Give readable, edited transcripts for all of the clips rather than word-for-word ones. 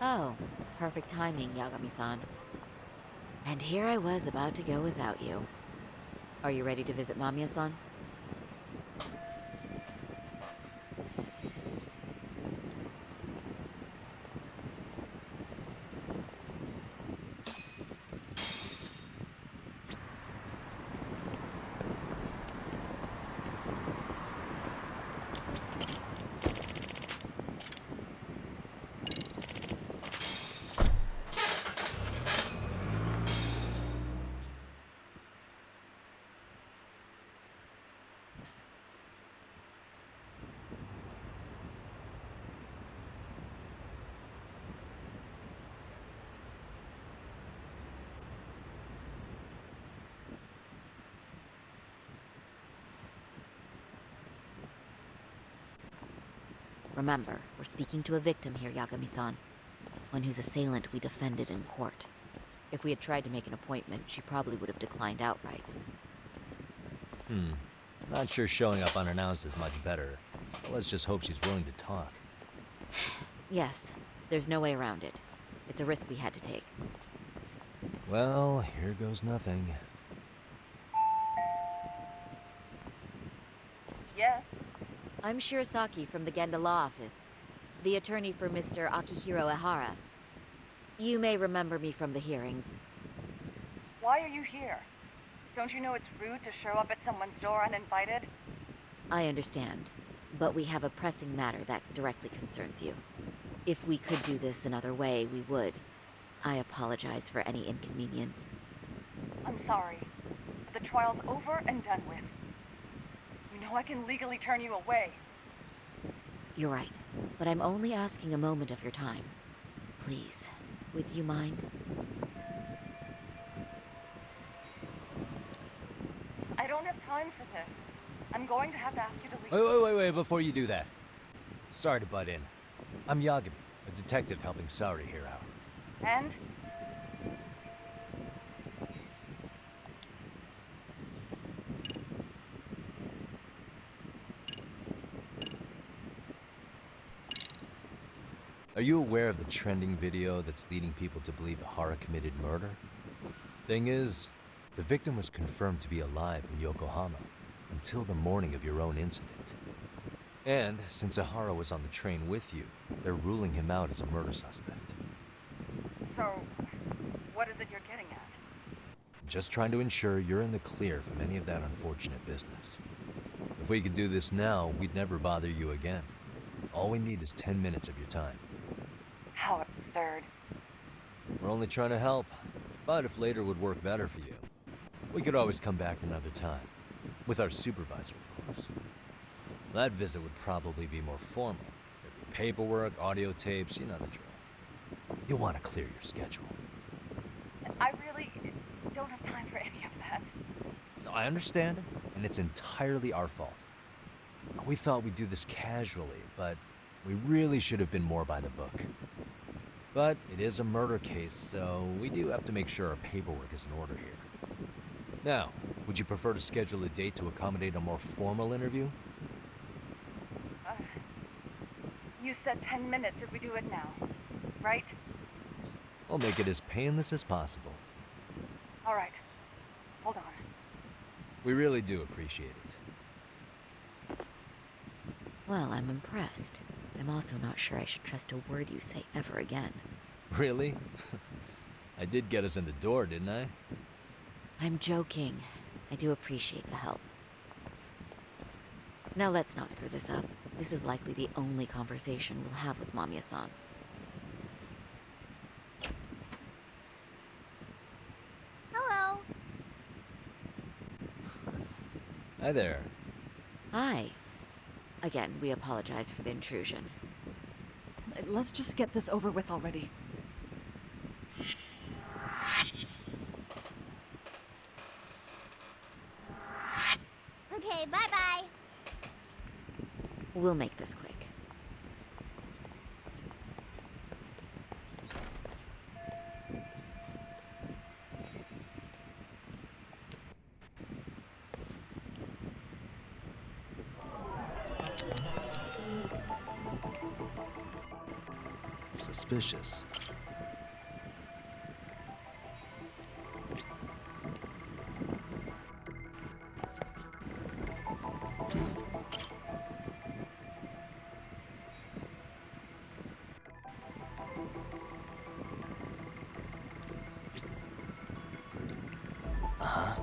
Oh, perfect timing, Yagami-san. And here I was about to go without you. Are you ready to visit Mamiya-san? Remember, we're speaking to a victim here, Yagami-san. One whose assailant we defended in court. If we had tried to make an appointment, she probably would have declined outright. Not sure showing up unannounced is much better. So let's just hope she's willing to talk. Yes, there's no way around it. It's a risk we had to take. Well, here goes nothing. Yes? I'm Shirasaki from the Genda Law Office, the attorney for Mr. Akihiro Ehara. You may remember me from the hearings. Why are you here? Don't you know it's rude to show up at someone's door uninvited? I understand, but we have a pressing matter that directly concerns you. If we could do this another way, we would. I apologize for any inconvenience. I'm sorry. The trial's over and done with. You know I can legally turn you away. You're right, but I'm only asking a moment of your time. Please, would you mind? I don't have time for this. I'm going to have to ask you to leave. Wait, before you do that. Sorry to butt in. I'm Yagami, a detective helping Saori here out. And? Are you aware of the trending video that's leading people to believe Ehara committed murder? Thing is, the victim was confirmed to be alive in Yokohama until the morning of your own incident. And since Ehara was on the train with you, they're ruling him out as a murder suspect. So, what is it you're getting at? I'm just trying to ensure you're in the clear from any of that unfortunate business. If we could do this now, we'd never bother you again. All we need is 10 minutes of your time. How absurd. We're only trying to help, but if later would work better for you, we could always come back another time. With our supervisor, of course. That visit would probably be more formal. There'd be paperwork, audio tapes, you know the drill. You'll want to clear your schedule. I really don't have time for any of that. No, I understand, and it's entirely our fault. We thought we'd do this casually, but we really should have been more by the book. But it is a murder case, so we do have to make sure our paperwork is in order here. Now, would you prefer to schedule a date to accommodate a more formal interview? You said 10 minutes if we do it now, right? We'll make it as painless as possible. All right. Hold on. We really do appreciate it. Well, I'm impressed. I'm also not sure I should trust a word you say ever again. Really? I did get us in the door, didn't I? I'm joking. I do appreciate the help. Now let's not screw this up. This is likely the only conversation we'll have with Mamiya-san. Hello. Hi there. Hi. Again, we apologize for the intrusion. Let's just get this over with already. Okay, bye-bye. We'll make this quick. Suspicious. Uh-huh.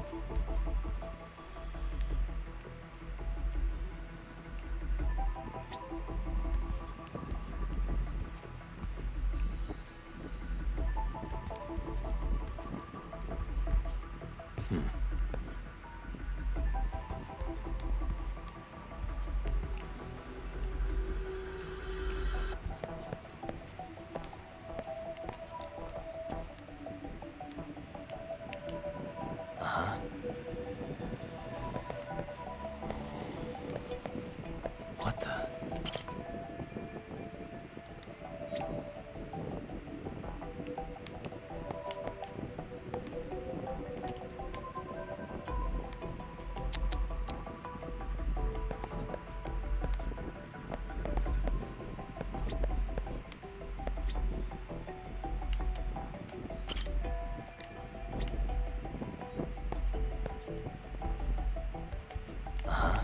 Uh-huh. What the? Uh-huh.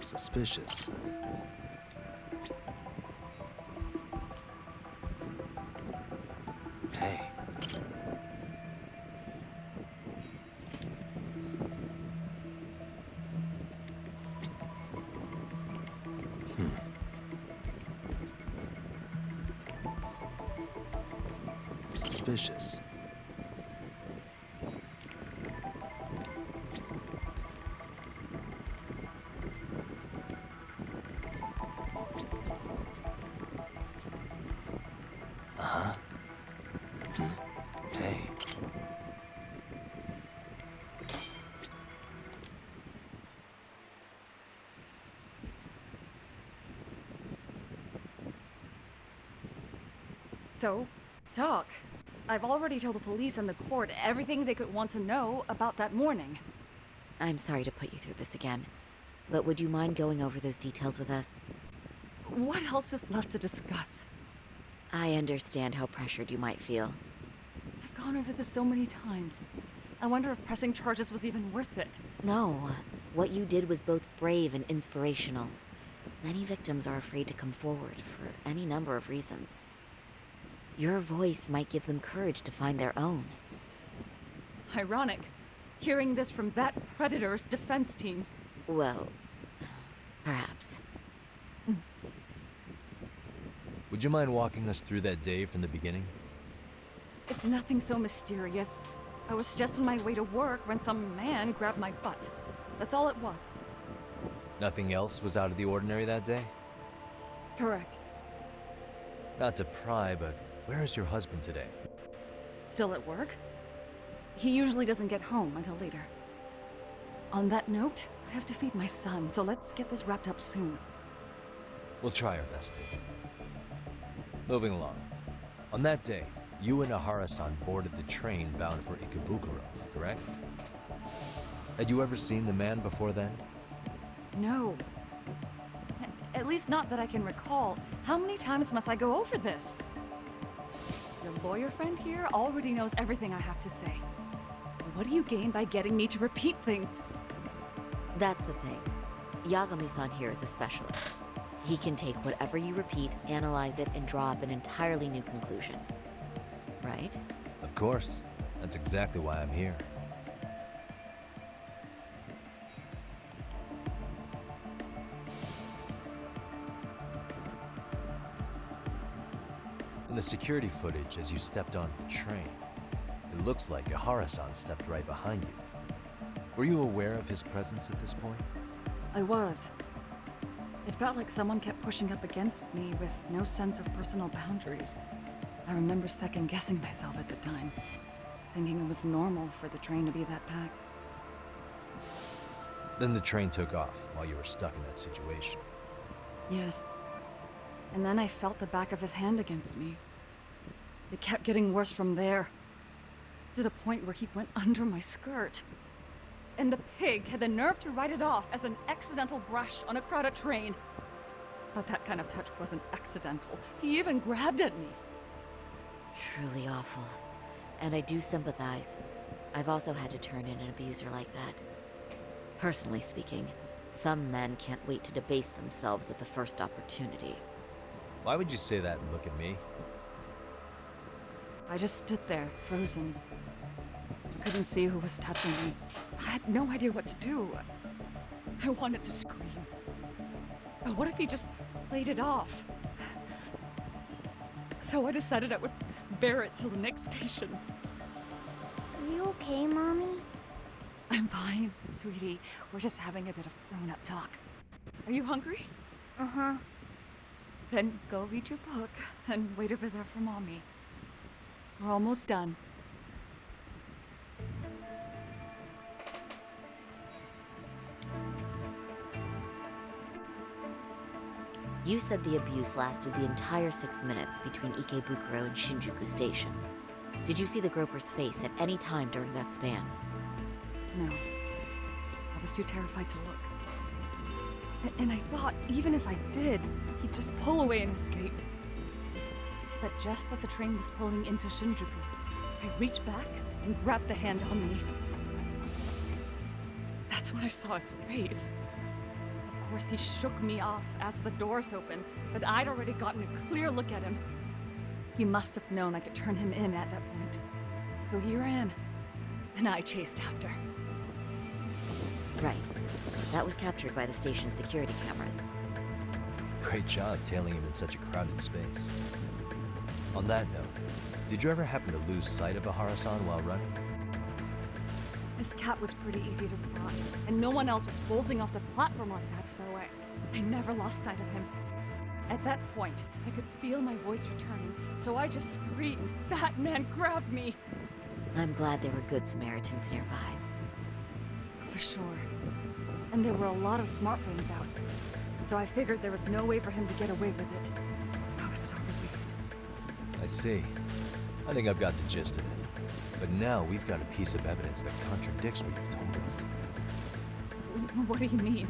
Suspicious. Hey. Suspicious. Uh-huh. Hey. So, talk. I've already told the police and the court everything they could want to know about that morning. I'm sorry to put you through this again, but would you mind going over those details with us? What else is left to discuss? I understand how pressured you might feel. I've gone over this so many times. I wonder if pressing charges was even worth it. No, what you did was both brave and inspirational. Many victims are afraid to come forward for any number of reasons. Your voice might give them courage to find their own. Ironic, hearing this from that predator's defense team. Well, perhaps. Would you mind walking us through that day from the beginning? It's nothing so mysterious. I was just on my way to work when some man grabbed my butt. That's all it was. Nothing else was out of the ordinary that day? Correct. Not to pry, but where is your husband today? Still at work? He usually doesn't get home until later. On that note, I have to feed my son, so let's get this wrapped up soon. We'll try our best to. Moving along. On that day, you and Ahara-san boarded the train bound for Ikebukuro, correct? Had you ever seen the man before then? No. At least not that I can recall. How many times must I go over this? Your lawyer friend here already knows everything I have to say. What do you gain by getting me to repeat things? That's the thing. Yagami-san here is a specialist. He can take whatever you repeat, analyze it, and draw up an entirely new conclusion. Right? Of course. That's exactly why I'm here. In the security footage as you stepped onto the train, it looks like Ahara-san stepped right behind you. Were you aware of his presence at this point? I was. It felt like someone kept pushing up against me with no sense of personal boundaries. I remember second-guessing myself at the time, thinking it was normal for the train to be that packed. Then the train took off while you were stuck in that situation. Yes. And then I felt the back of his hand against me. It kept getting worse from there, to the point where he went under my skirt. And the pig had the nerve to write it off as an accidental brush on a crowded train. But that kind of touch wasn't accidental. He even grabbed at me. Truly awful. And I do sympathize. I've also had to turn in an abuser like that. Personally speaking, some men can't wait to debase themselves at the first opportunity. Why would you say that and look at me? I just stood there, frozen. I couldn't see who was touching me. I had no idea what to do. I wanted to scream. But what if he just played it off? So I decided I would bear it till the next station. Are you okay, Mommy? I'm fine, sweetie. We're just having a bit of grown-up talk. Are you hungry? Uh-huh. Then go read your book and wait over there for Mommy. We're almost done. You said the abuse lasted the entire 6 minutes between Ikebukuro and Shinjuku Station. Did you see the groper's face at any time during that span? No. I was too terrified to look. And I thought, even if I did, he'd just pull away and escape. But just as the train was pulling into Shinjuku, I reached back and grabbed the hand on me. That's when I saw his face. Of course, he shook me off as the doors opened, but I'd already gotten a clear look at him. He must have known I could turn him in at that point. So he ran, and I chased after. Right. That was captured by the station's security cameras. Great job tailing him in such a crowded space. On that note, did you ever happen to lose sight of Ahara-san while running? His cat was pretty easy to spot, and no one else was bolting off the platform like that, so I never lost sight of him. At that point, I could feel my voice returning, so I just screamed, "That man grabbed me!" I'm glad there were good Samaritans nearby. For sure. And there were a lot of smartphones out, so I figured there was no way for him to get away with it. I was so relieved. I see. I think I've got the gist of it. But now we've got a piece of evidence that contradicts what you've told us. What do you mean?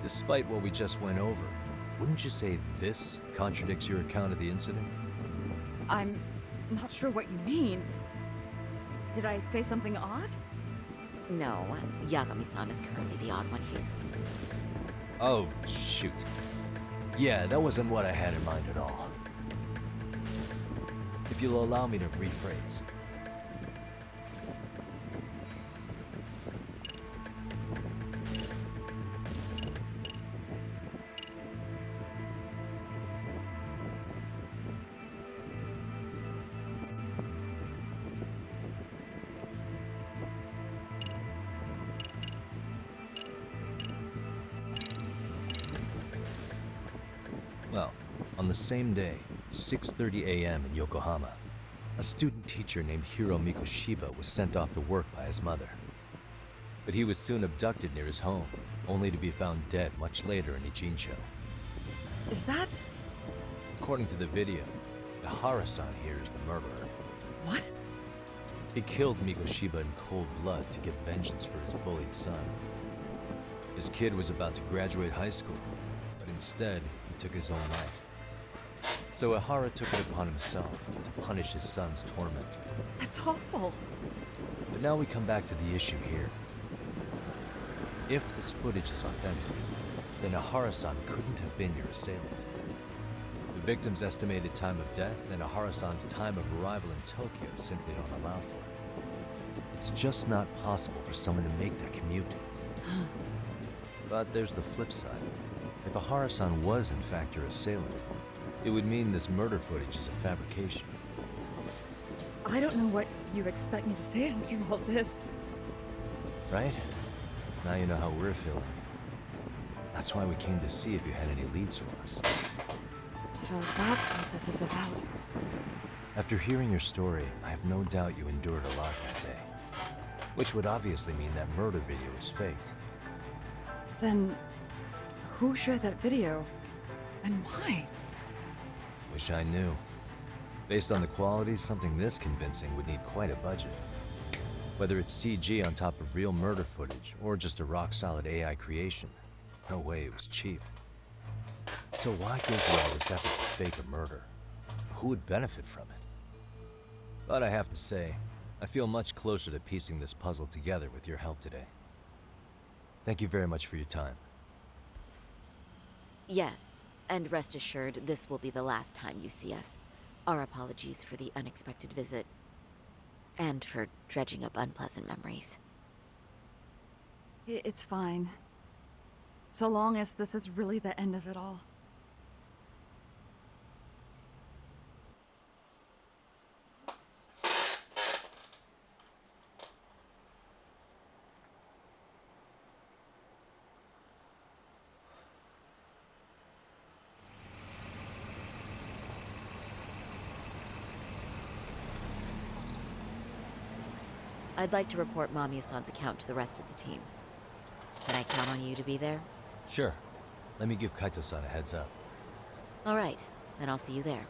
Despite what we just went over, wouldn't you say this contradicts your account of the incident? I'm not sure what you mean. Did I say something odd? No, Yagami-san is currently the odd one here. Oh, shoot. Yeah, that wasn't what I had in mind at all. If you'll allow me to rephrase. Well, on the same day, at 6:30 a.m. in Yokohama, a student teacher named Hiro Mikoshiba was sent off to work by his mother. But he was soon abducted near his home, only to be found dead much later in Ichincho. Is that... According to the video, Ahara-san here is the murderer. what? He killed Mikoshiba in cold blood to get vengeance for his bullied son. His kid was about to graduate high school, but instead, he took his own life. So Ahara took it upon himself to punish his son's tormentor. That's awful. But now we come back to the issue here. If this footage is authentic, then Ahara-san couldn't have been your assailant. The victim's estimated time of death and Ahara-san's time of arrival in Tokyo simply don't allow for it. It's just not possible for someone to make that commute. But there's the flip side. If Ahara-san was in fact your assailant, it would mean this murder footage is a fabrication. I don't know what you expect me to say after all this. Right? Now you know how we're feeling. That's why we came to see if you had any leads for us. So that's what this is about. After hearing your story, I have no doubt you endured a lot that day. Which would obviously mean that murder video is faked. Then, who shared that video? And why? Wish I knew. Based on the quality, something this convincing would need quite a budget. Whether it's CG on top of real murder footage, or just a rock-solid AI creation, no way it was cheap. So why go through all this effort to fake a murder? Who would benefit from it? But I have to say, I feel much closer to piecing this puzzle together with your help today. Thank you very much for your time. Yes, and rest assured, this will be the last time you see us. Our apologies for the unexpected visit, and for dredging up unpleasant memories. It's fine. So long as this is really the end of it all. I'd like to report Mamiya-san's account to the rest of the team. Can I count on you to be there? Sure. Let me give Kaito-san a heads up. All right, then I'll see you there.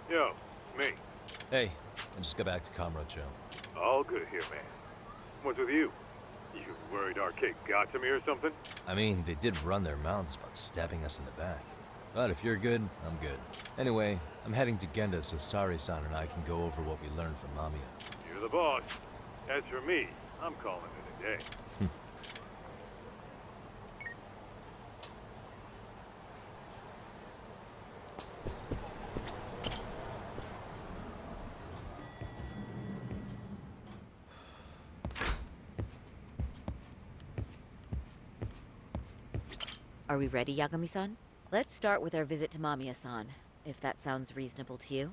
Yo, me. Hey, I just got back to Kamurocho. All good here, man. What's with you? You worried Arcade got to me or something? I mean, they did run their mouths about stabbing us in the back. But if you're good, I'm good. Anyway, I'm heading to Genda so Sari-san and I can go over what we learned from Mamiya. You're the boss. As for me, I'm calling it a day. Are we ready, Yagami-san? Let's start with our visit to Mamiya-san, if that sounds reasonable to you.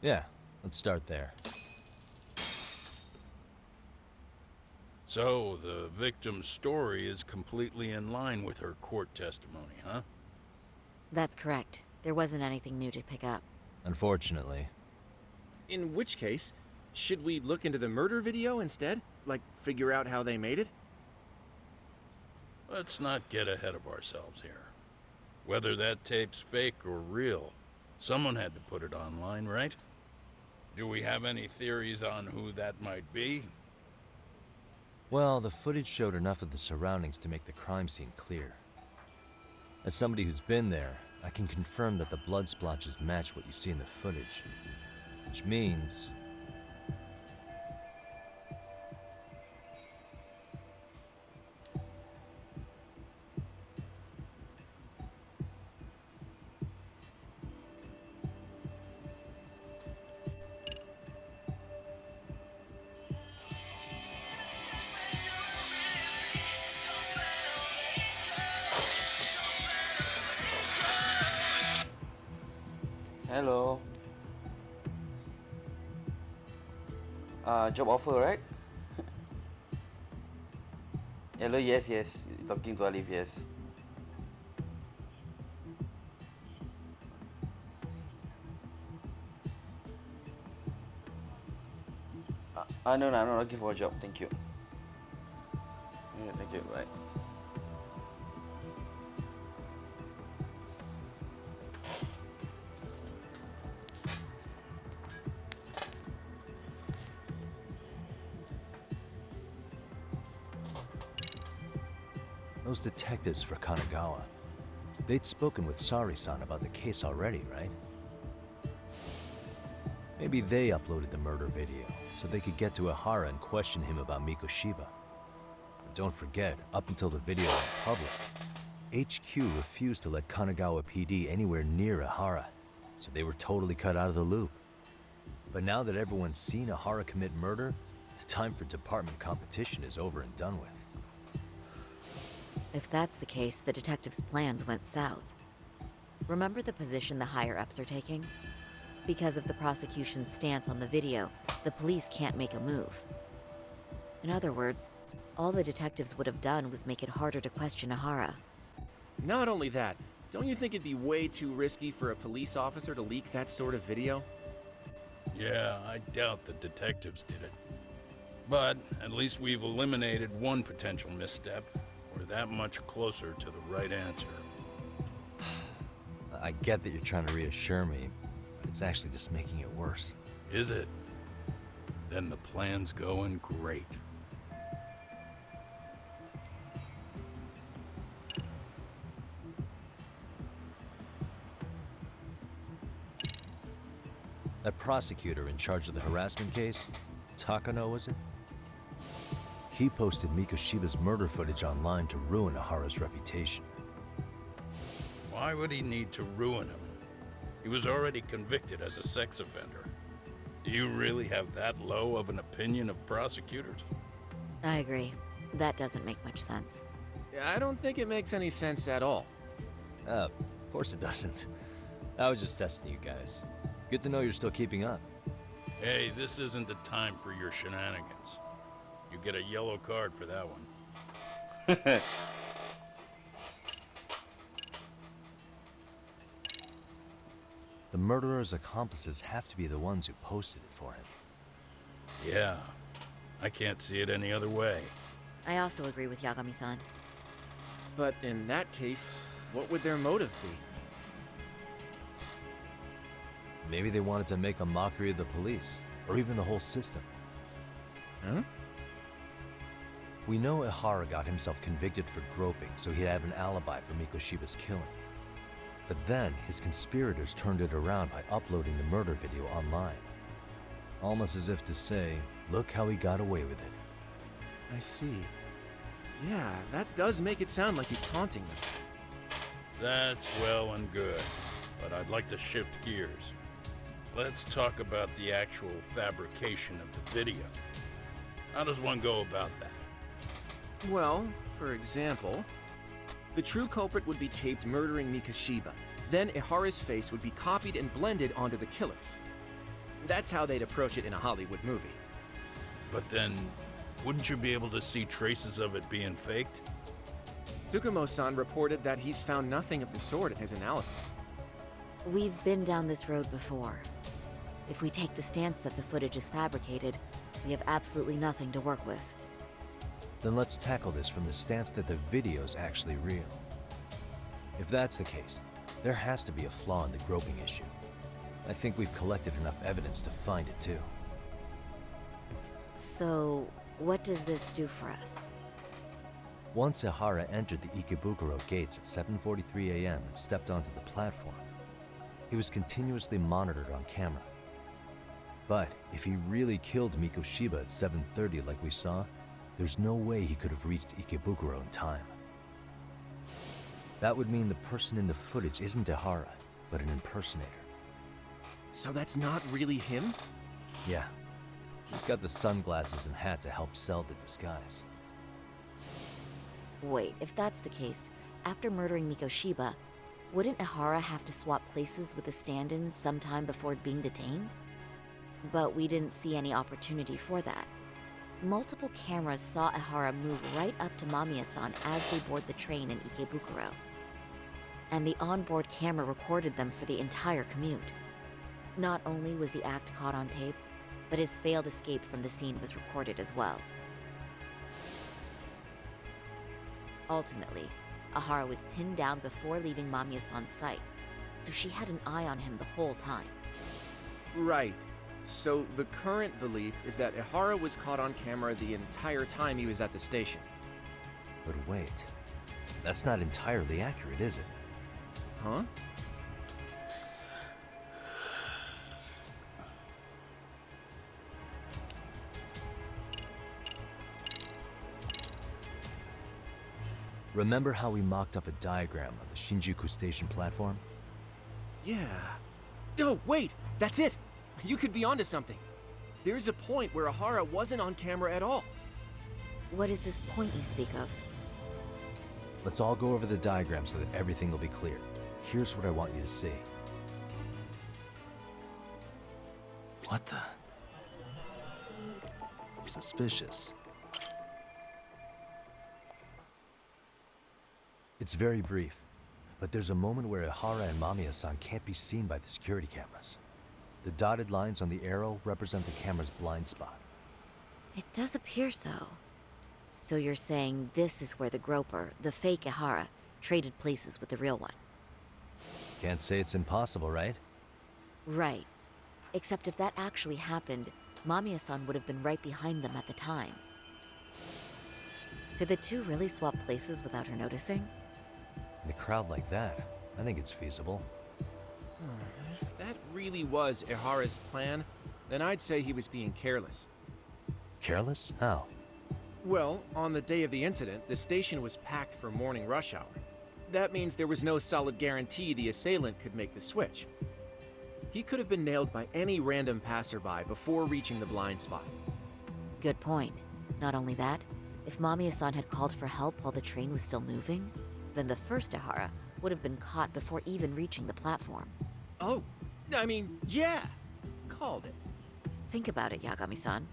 Yeah, let's start there. So, the victim's story is completely in line with her court testimony, huh? That's correct. There wasn't anything new to pick up. Unfortunately. In which case, should we look into the murder video instead? Like, figure out how they made it? Let's not get ahead of ourselves here. Whether that tape's fake or real, someone had to put it online, right? Do we have any theories on who that might be? Well, the footage showed enough of the surroundings to make the crime scene clear. As somebody who's been there, I can confirm that the blood splotches match what you see in the footage. Which means... Hello. Job offer, right? Hello, yes. Talking to Alif, yes. No, I'm not looking for a job. Thank you. Yeah, thank you. Bye. Those detectives for Kanagawa. They'd spoken with Sari-san about the case already, right? Maybe they uploaded the murder video, so they could get to Ihara and question him about Mikoshiba. But don't forget, up until the video went public, HQ refused to let Kanagawa PD anywhere near Ihara, so they were totally cut out of the loop. But now that everyone's seen Ihara commit murder, the time for department competition is over and done with. If that's the case, the detectives' plans went south. Remember the position the higher-ups are taking? Because of the prosecution's stance on the video, the police can't make a move. In other words, All the detectives would have done was make it harder to question Ahara. Not only that, don't you think it'd be way too risky for a police officer to leak that sort of video? Yeah, I doubt the detectives did it. But at least we've eliminated one potential misstep. We're that much closer to the right answer. I get that you're trying to reassure me, but it's actually just making it worse. Is it? Then the plan's going great. That prosecutor in charge of the harassment case, Takano was it? He posted Mikoshiba's murder footage online to ruin Ahara's reputation. Why would he need to ruin him? He was already convicted as a sex offender. Do you really have that low of an opinion of prosecutors? I agree. That doesn't make much sense. I don't think it makes any sense at all. Of course it doesn't. I was just testing you guys. Good to know you're still keeping up. Hey, this isn't the time for your shenanigans. You get a yellow card for that one. The murderer's accomplices have to be the ones who posted it for him. Yeah, I can't see it any other way. I also agree with Yagami-san. But in that case, what would their motive be? Maybe they wanted to make a mockery of the police, or even the whole system. Huh? We know Ihara got himself convicted for groping, so he'd have an alibi for Mikoshiba's killing. But then, his conspirators turned it around by uploading the murder video online. Almost as if to say, look how he got away with it. I see. Yeah, that does make it sound like he's taunting them. That's well and good, but I'd like to shift gears. Let's talk about the actual fabrication of the video. How does one go about that? Well, for example, the true culprit would be taped murdering Mikoshiba. Then Ihara's face would be copied and blended onto the killers. That's how they'd approach it in a Hollywood movie. But then, wouldn't you be able to see traces of it being faked? Tsukumo-san reported that he's found nothing of the sort in his analysis. We've been down this road before. If we take the stance that the footage is fabricated, we have absolutely nothing to work with. Then let's tackle this from the stance that the video's actually real. If that's the case, there has to be a flaw in the groping issue. I think we've collected enough evidence to find it too. So, what does this do for us? Once Ihara entered the Ikebukuro gates at 7:43 a.m. and stepped onto the platform, he was continuously monitored on camera. But if he really killed Mikoshiba at 7:30 like we saw, there's no way he could have reached Ikebukuro in time. That would mean the person in the footage isn't Ihara, but an impersonator. So that's not really him? Yeah. He's got the sunglasses and hat to help sell the disguise. Wait, if that's the case, after murdering Mikoshiba, wouldn't Ihara have to swap places with the stand-in sometime before being detained? But we didn't see any opportunity for that. Multiple cameras saw Ihara move right up to Mamiya-san as they board the train in Ikebukuro. And the onboard camera recorded them for the entire commute. Not only was the act caught on tape, but his failed escape from the scene was recorded as well. Ultimately, Ihara was pinned down before leaving Mamiya-san's sight, so she had an eye on him the whole time. Right. So the current belief is that Ihara was caught on camera the entire time he was at the station. But wait, that's not entirely accurate, is it? Huh? Remember how we mocked up a diagram of the Shinjuku station platform? Yeah. Oh, wait! That's it! You could be onto something. There's a point where Ihara wasn't on camera at all. What is this point you speak of? Let's all go over the diagram so that everything will be clear. Here's what I want you to see. What the? Suspicious. It's very brief, but there's a moment where Ihara and Mamiya-san can't be seen by the security cameras. The dotted lines on the arrow represent the camera's blind spot. It does appear so. So you're saying this is where the groper, the fake Ihara, traded places with the real one? Can't say it's impossible, right? Right. Except if that actually happened, Mamiya-san would have been right behind them at the time. Could the two really swap places without her noticing? In a crowd like that, I think it's feasible. If that really was Ihara's plan, then I'd say he was being careless. Careless? How? Well, on the day of the incident, the station was packed for morning rush hour. That means there was no solid guarantee the assailant could make the switch. He could have been nailed by any random passerby before reaching the blind spot. Good point. Not only that, if Mamiya-san had called for help while the train was still moving, then the first Ihara would have been caught before even reaching the platform. Oh, I mean, yeah! Called it. Think about it, Yagami-san.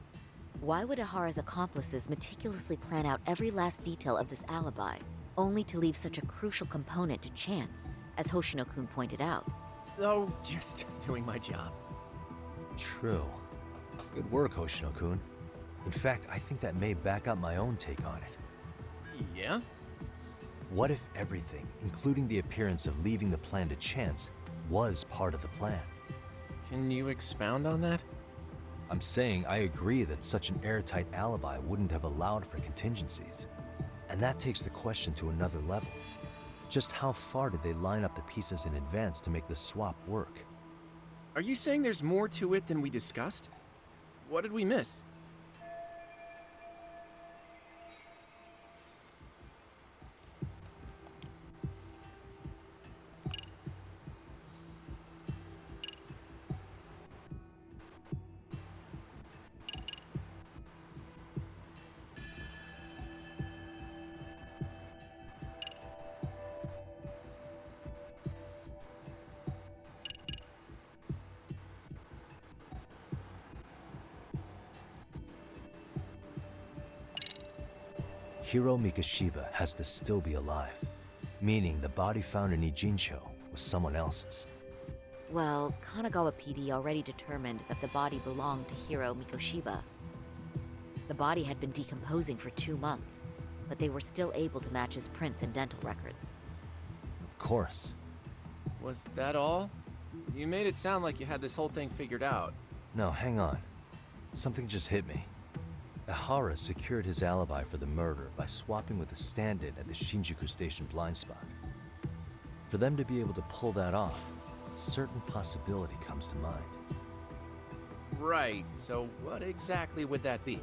Why would Ihara's accomplices meticulously plan out every last detail of this alibi, only to leave such a crucial component to chance, as Hoshino-kun pointed out? Oh, just doing my job. True. Good work, Hoshino-kun. In fact, I think that may back up my own take on it. Yeah? What if everything, including the appearance of leaving the plan to chance, was part of the plan? Can you expound on that? I'm saying I agree that such an airtight alibi wouldn't have allowed for contingencies. And that takes the question to another level. Just how far did they line up the pieces in advance to make the swap work? Are you saying there's more to it than we discussed? What did we miss? Hiro Mikashiba has to still be alive, meaning the body found in Ijincho was someone else's. Well, Kanagawa PD already determined that the body belonged to Hiro Mikoshiba. The body had been decomposing for 2 months, but they were still able to match his prints and dental records. Of course. Was that all? You made it sound like you had this whole thing figured out. No, hang on. Something just hit me. Ihara secured his alibi for the murder by swapping with a stand-in at the Shinjuku Station blind spot. For them to be able to pull that off, a certain possibility comes to mind. Right, so what exactly would that be?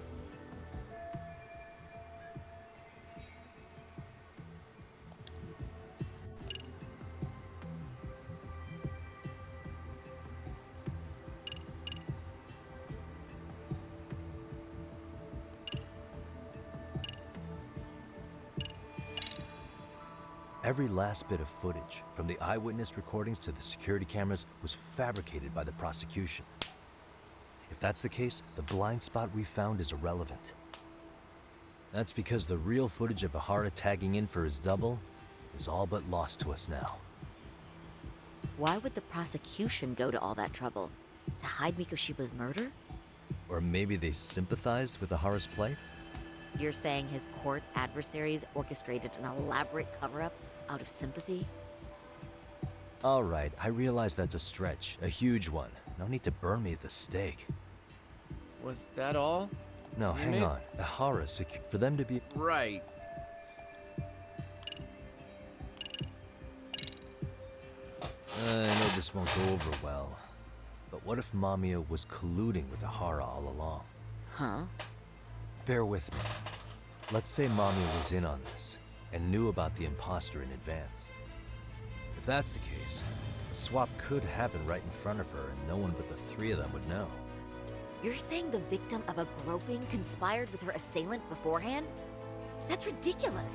Every last bit of footage, from the eyewitness recordings to the security cameras, was fabricated by the prosecution. If that's the case, the blind spot we found is irrelevant. That's because the real footage of Ihara tagging in for his double is all but lost to us now. Why would the prosecution go to all that trouble? To hide Mikoshiba's murder? Or maybe they sympathized with Ihara's plight? You're saying his court adversaries orchestrated an elaborate cover-up out of sympathy? All right, I realize that's a stretch, a huge one. No need to burn me at the stake. Was that all? No, hang on. Ihara for them to be... Right. I know this won't go over well, but what if Mamiya was colluding with Ihara all along? Huh? Bear with me. Let's say Mamiya was in on this, and knew about the imposter in advance. If that's the case, the swap could happen right in front of her, and no one but the three of them would know. You're saying the victim of a groping conspired with her assailant beforehand? That's ridiculous!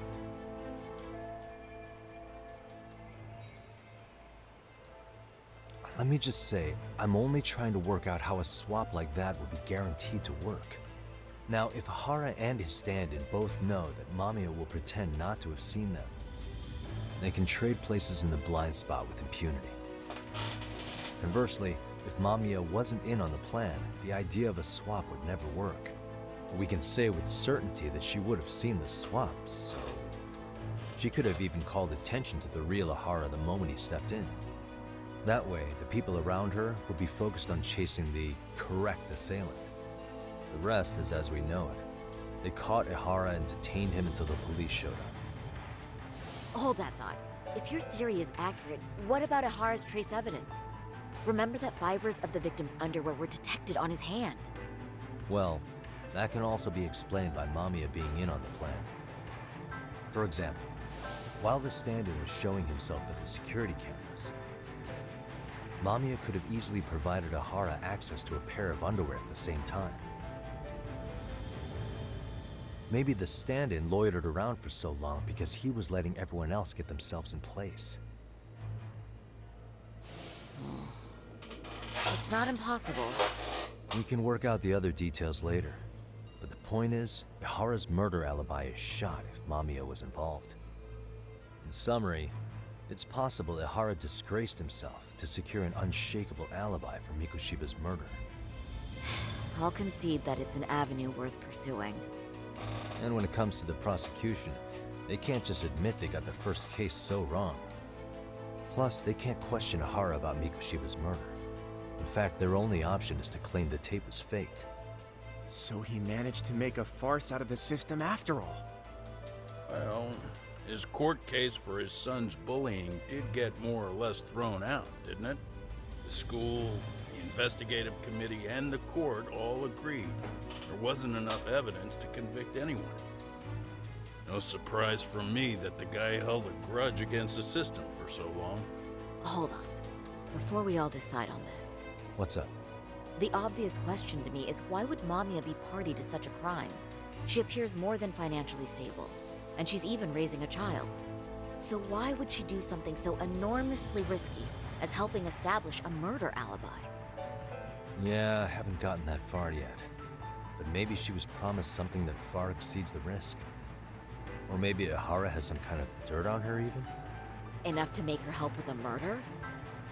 Let me just say, I'm only trying to work out how a swap like that would be guaranteed to work. Now, if Ihara and his stand-in both know that Mamiya will pretend not to have seen them, They can trade places in the blind spot with impunity. Conversely, if Mamiya wasn't in on the plan, the idea of a swap would never work. But we can say with certainty that she would have seen the swaps, so... She could have even called attention to the real Ahara the moment he stepped in. That way, the people around her would be focused on chasing the correct assailant. The rest is as we know it. They caught Ihara and detained him until the police showed up. Hold that thought. If your theory is accurate, what about Ahara's trace evidence? Remember that fibers of the victim's underwear were detected on his hand. Well, that can also be explained by Mamiya being in on the plan. For example, while the stand-in was showing himself at the security cameras, Mamiya could have easily provided Ahara access to a pair of underwear at the same time. Maybe the stand-in loitered around for so long because he was letting everyone else get themselves in place. It's not impossible. We can work out the other details later. But the point is, Ihara's murder alibi is shot if Mamiya was involved. In summary, it's possible Ihara disgraced himself to secure an unshakable alibi for Mikushiba's murder. I'll concede that it's an avenue worth pursuing. And when it comes to the prosecution, they can't just admit they got the first case so wrong. Plus, they can't question Ihara about Mikushiba's murder. In fact, their only option is to claim the tape was faked. So he managed to make a farce out of the system after all. Well, his court case for his son's bullying did get more or less thrown out, didn't it? The school, the investigative committee, and the court all agreed there wasn't enough evidence to convict anyone. No surprise for me that the guy held a grudge against the system for so long. Hold on. Before we all decide on this. What's up? The obvious question to me is why would Mamiya be party to such a crime? She appears more than financially stable, and she's even raising a child. So why would she do something so enormously risky as helping establish a murder alibi? Yeah, I haven't gotten that far yet. But maybe she was promised something that far exceeds the risk. Or maybe Ihara has some kind of dirt on her even? Enough to make her help with a murder?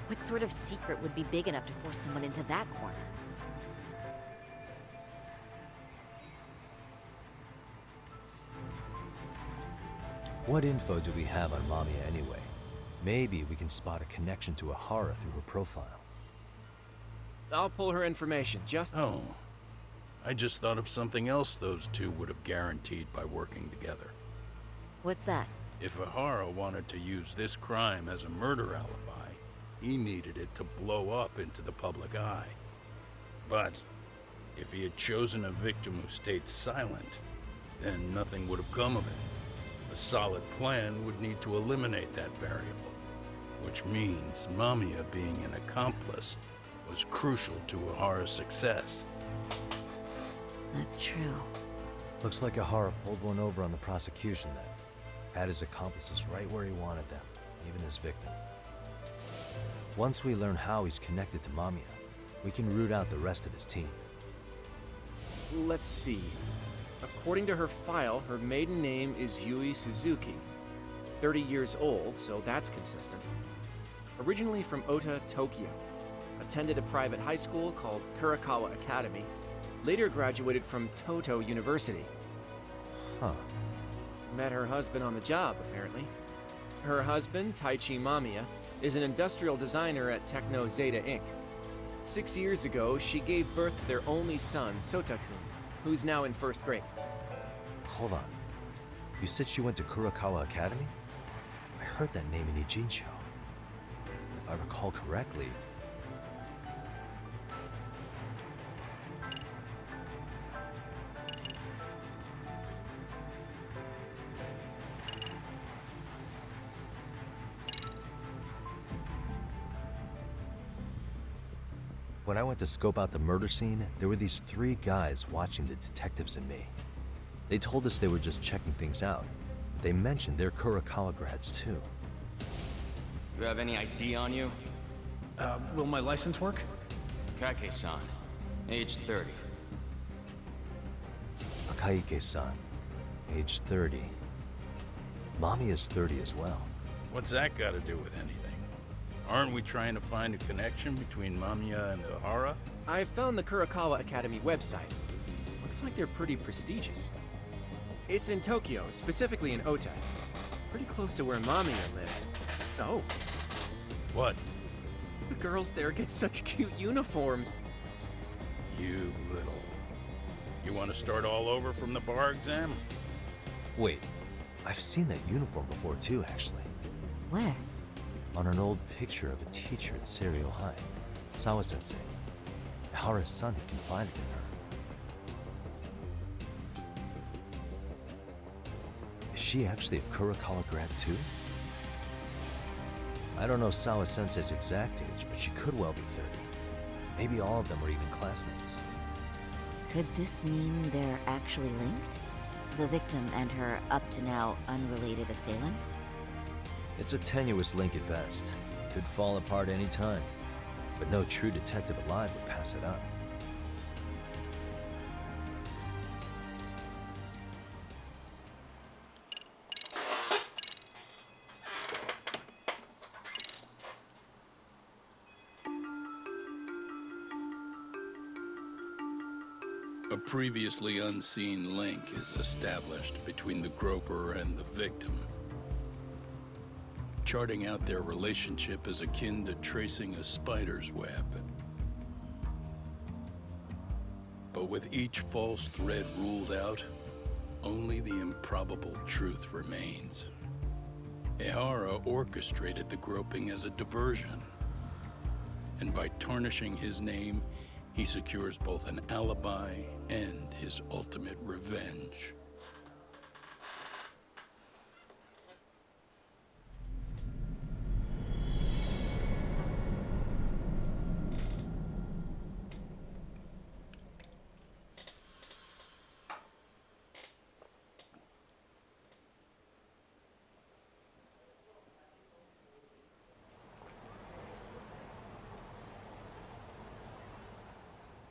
What sort of secret would be big enough to force someone into that corner? What info do we have on Mamiya anyway? Maybe we can spot a connection to Ihara through her profile. I'll pull her information, just... Oh, I just thought of something else those two would have guaranteed by working together. What's that? If Ihara wanted to use this crime as a murder alibi, he needed it to blow up into the public eye. But if he had chosen a victim who stayed silent, then nothing would have come of it. A solid plan would need to eliminate that variable, which means Mamiya being an accomplice was crucial to Ihara's success. That's true. Looks like Ihara pulled one over on the prosecution then. Had his accomplices right where he wanted them, even his victim. Once we learn how he's connected to Mamiya, we can root out the rest of his team. Let's see. According to her file, her maiden name is Yui Suzuki. 30 years old, so that's consistent. Originally from Ota, Tokyo. Attended a private high school called Kurakawa Academy. Later graduated from Toto University. Huh. Met her husband on the job, apparently. Her husband, Taichi Mamiya, is an industrial designer at Techno Zeta Inc. 6 years ago, she gave birth to their only son, Sotakun, who's now in first grade. Hold on. You said she went to Kurakawa Academy? I heard that name in Ijincho. If I recall correctly... When I went to scope out the murder scene, there were these 3 guys watching the detectives and me. They told us they were just checking things out. They mentioned they're Kurakawa grads too. You have any ID on you? Will my license work? Kake-san, age 30. Akaike-san, age 30. Mommy is 30 as well. What's that got to do with anything? Aren't we trying to find a connection between Mamiya and Ihara? I found the Kurakawa Academy website. Looks like they're pretty prestigious. It's in Tokyo, specifically in Ota. Pretty close to where Mamiya lived. Oh, What? the girls there get such cute uniforms. You little... You want to start all over from the bar exam? Wait, I've seen that uniform before too, actually. Where? On an old picture of a teacher at Seiryo High, Sawa-sensei. Ihara's son confided in her. Is she actually a Kurakawa grad too? I don't know Sawa-sensei's exact age, but she could well be 30. Maybe all of them were even classmates. Could this mean they're actually linked? The victim and her up-to-now unrelated assailant? It's a tenuous link at best. Could fall apart any time. But no true detective alive would pass it up. A previously unseen link is established between the groper and the victim. Charting out their relationship is akin to tracing a spider's web. But with each false thread ruled out, only the improbable truth remains. Ihara orchestrated the groping as a diversion. And by tarnishing his name, he secures both an alibi and his ultimate revenge.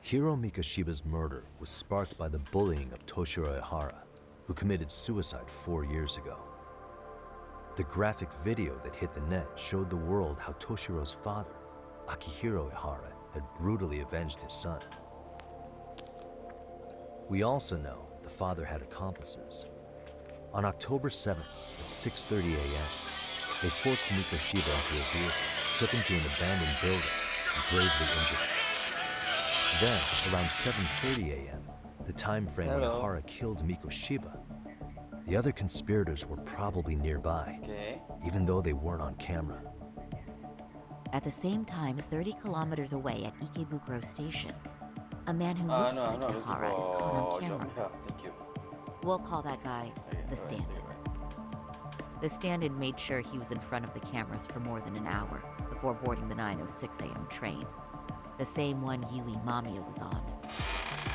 Hiro Mikoshiba's murder was sparked by the bullying of Toshiro Ihara, who committed suicide 4 years ago. The graphic video that hit the net showed the world how Toshiro's father, Akihiro Ihara, had brutally avenged his son. We also know the father had accomplices. On October 7th at 6:30 a.m., they forced Mikoshiba into a vehicle, took him to an abandoned building, and gravely injured him. Then, around 7:30 a.m., the time frame when Ihara killed Mikoshiba, the other conspirators were probably nearby, even though they weren't on camera. At the same time, 30 kilometers away at Ikebukuro Station, a man who looks like Ihara is caught on camera. We'll call that guy the stand-in. The stand-in made sure he was in front of the cameras for more than an hour before boarding the 9:06 a.m. train. The same one Yui Mamiya was on.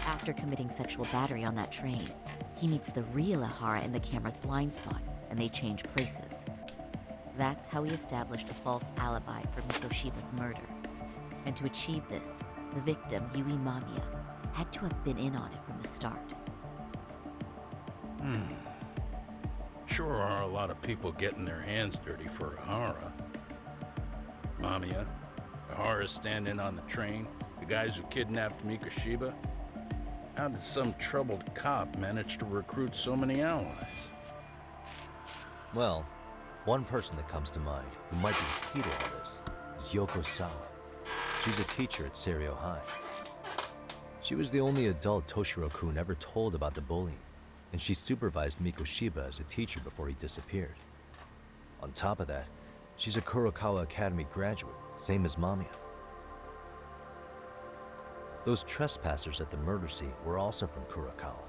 After committing sexual battery on that train, he meets the real Ihara in the camera's blind spot, and they change places. That's how he established a false alibi for Mikoshiba's murder. And to achieve this, the victim, Yui Mamiya, had to have been in on it from the start. Sure are a lot of people getting their hands dirty for Ihara. Mamiya, Ihara standing on the train, the guys who kidnapped Mikoshiba. How did some troubled cop manage to recruit so many allies? Well, one person that comes to mind who might be the key to all this is Yoko Sawa. She's a teacher at Seiryo High. She was the only adult Toshiro-kun ever told about the bullying, and she supervised Mikoshiba as a teacher before he disappeared. On top of that, she's a Kurakawa Academy graduate, same as Mamiya. Those trespassers at the murder scene were also from Kurakawa.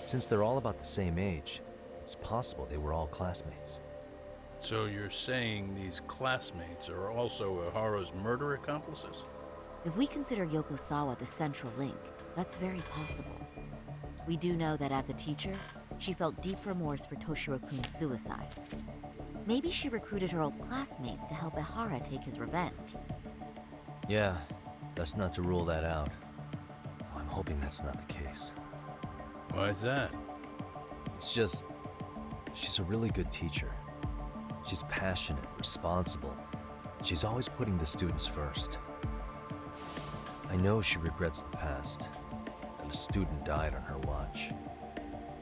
Since they're all about the same age, it's possible they were all classmates. So you're saying these classmates are also Ihara's murder accomplices? If we consider Yoko Sawa the central link, that's very possible. We do know that as a teacher, she felt deep remorse for Toshiro-kun's suicide. Maybe she recruited her old classmates to help Ihara take his revenge. Yeah, best not to rule that out. Though I'm hoping that's not the case. Why is that? It's just, she's a really good teacher. She's passionate, responsible. She's always putting the students first. I know she regrets the past, that a student died on her watch.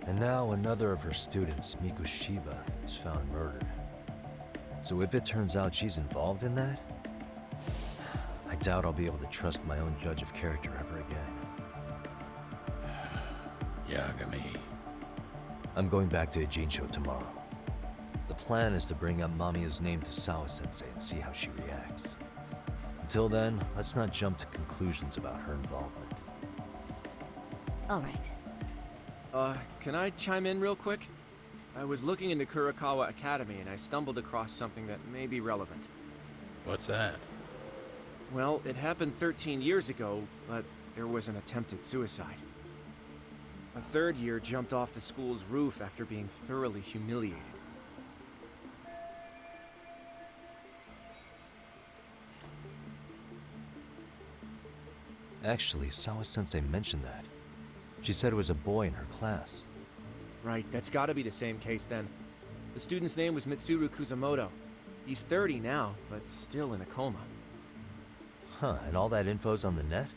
And now another of her students, Mikushiba, is found murdered. So if it turns out she's involved in that, I doubt I'll be able to trust my own judge of character ever again. Yagami. I'm going back to Ijincho tomorrow. The plan is to bring up Mamiya's name to Sawa-sensei and see how she reacts. Until then, let's not jump to conclusions about her involvement. All right. Can I chime in real quick? I was looking into Kurakawa Academy and I stumbled across something that may be relevant. What's that? Well, it happened 13 years ago, but there was an attempted suicide. A third year jumped off the school's roof after being thoroughly humiliated. Actually, Sawa-sensei mentioned that. She said it was a boy in her class. Right, that's gotta be the same case then. The student's name was Mitsuru Kusamoto. He's 30 now, but still in a coma. Huh, and all that info's on the net?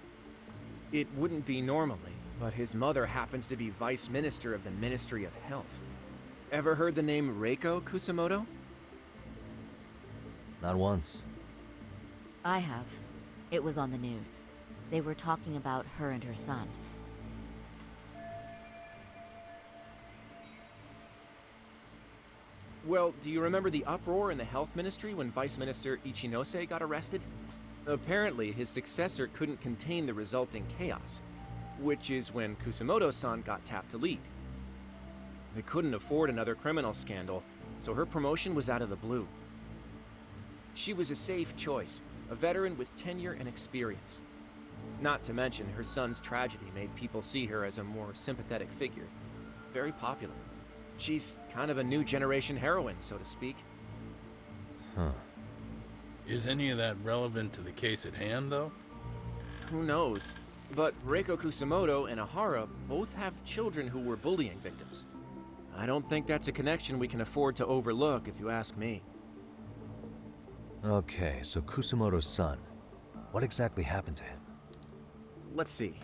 It wouldn't be normally, but his mother happens to be Vice Minister of the Ministry of Health. Ever heard the name Reiko Kusamoto? Not once. I have. It was on the news. They were talking about her and her son. Well, do you remember the uproar in the health ministry when Vice Minister Ichinose got arrested? Apparently, his successor couldn't contain the resulting chaos, which is when Kusamoto-san got tapped to lead. They couldn't afford another criminal scandal, so her promotion was out of the blue. She was a safe choice, a veteran with tenure and experience. Not to mention, her son's tragedy made people see her as a more sympathetic figure. Very popular. She's kind of a new generation heroine, so to speak. Huh. Is any of that relevant to the case at hand, though? Who knows? But Reiko Kusamoto and Ahara both have children who were bullying victims. I don't think that's a connection we can afford to overlook, if you ask me. Okay, so Kusamoto's son. What exactly happened to him? Let's see.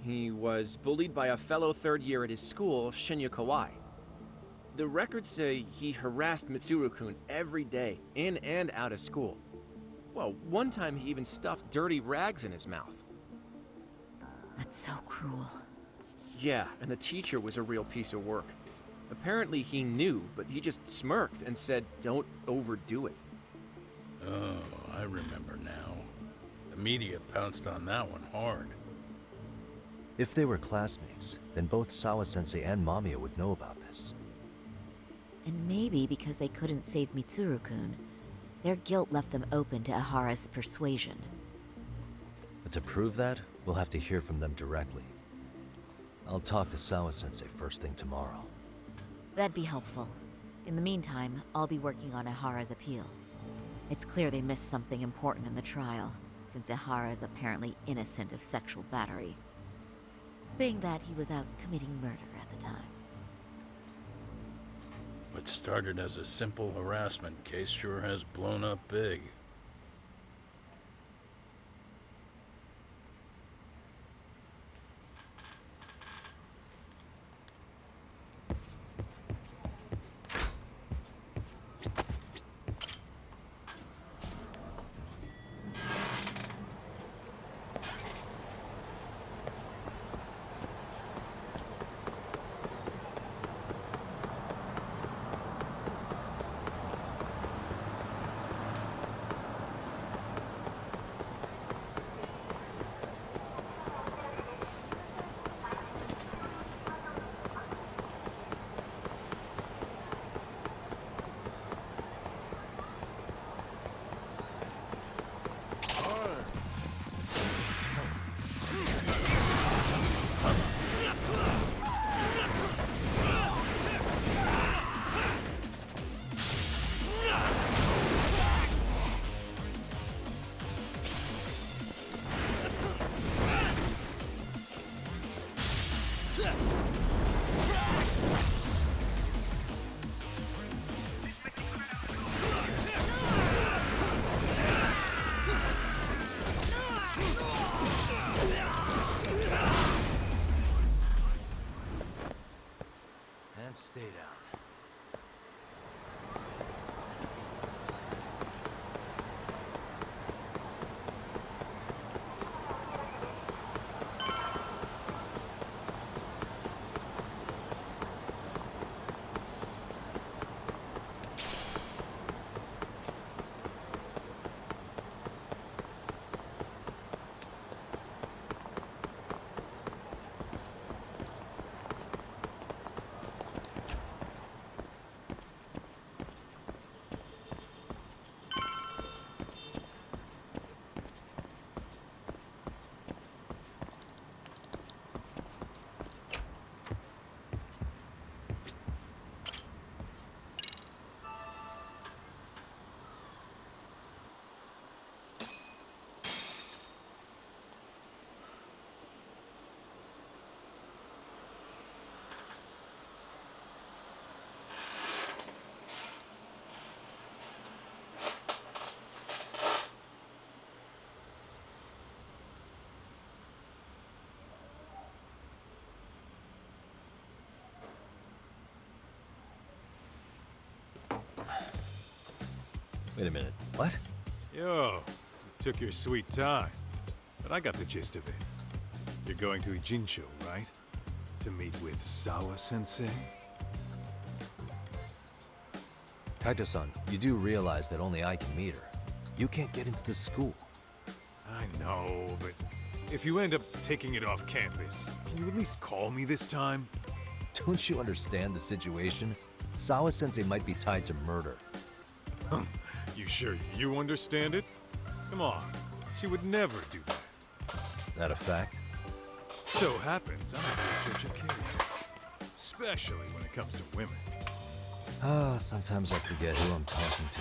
He was bullied by a fellow third year at his school, Shinya Kawai. The records say he harassed Mitsuru-kun every day, in and out of school. Well, one time he even stuffed dirty rags in his mouth. That's so cruel. Yeah, and the teacher was a real piece of work. Apparently he knew, but he just smirked and said, "Don't overdo it." Oh, I remember now. The media pounced on that one hard. If they were classmates, then both Sawa-sensei and Mamiya would know about this. And maybe because they couldn't save Mitsuru-kun, their guilt left them open to Ahara's persuasion. But to prove that, we'll have to hear from them directly. I'll talk to Sawa-sensei first thing tomorrow. That'd be helpful. In the meantime, I'll be working on Ahara's appeal. It's clear they missed something important in the trial, since Ahara is apparently innocent of sexual battery. Being that he was out committing murder at the time. What started as a simple harassment case sure has blown up big. stay down. Wait a minute. What? Yo, you took your sweet time. But I got the gist of it. You're going to Ijincho, right? To meet with Sawa-sensei? Kaito-san, you do realize that only I can meet her. You can't get into the school. I know, but if you end up taking it off campus, can you at least call me this time? Don't you understand the situation? Sawa-sensei might be tied to murder. You sure you understand it? Come on, she would never do that. That a fact? So happens I'm a great judge of character. Especially when it comes to women. Sometimes I forget who I'm talking to.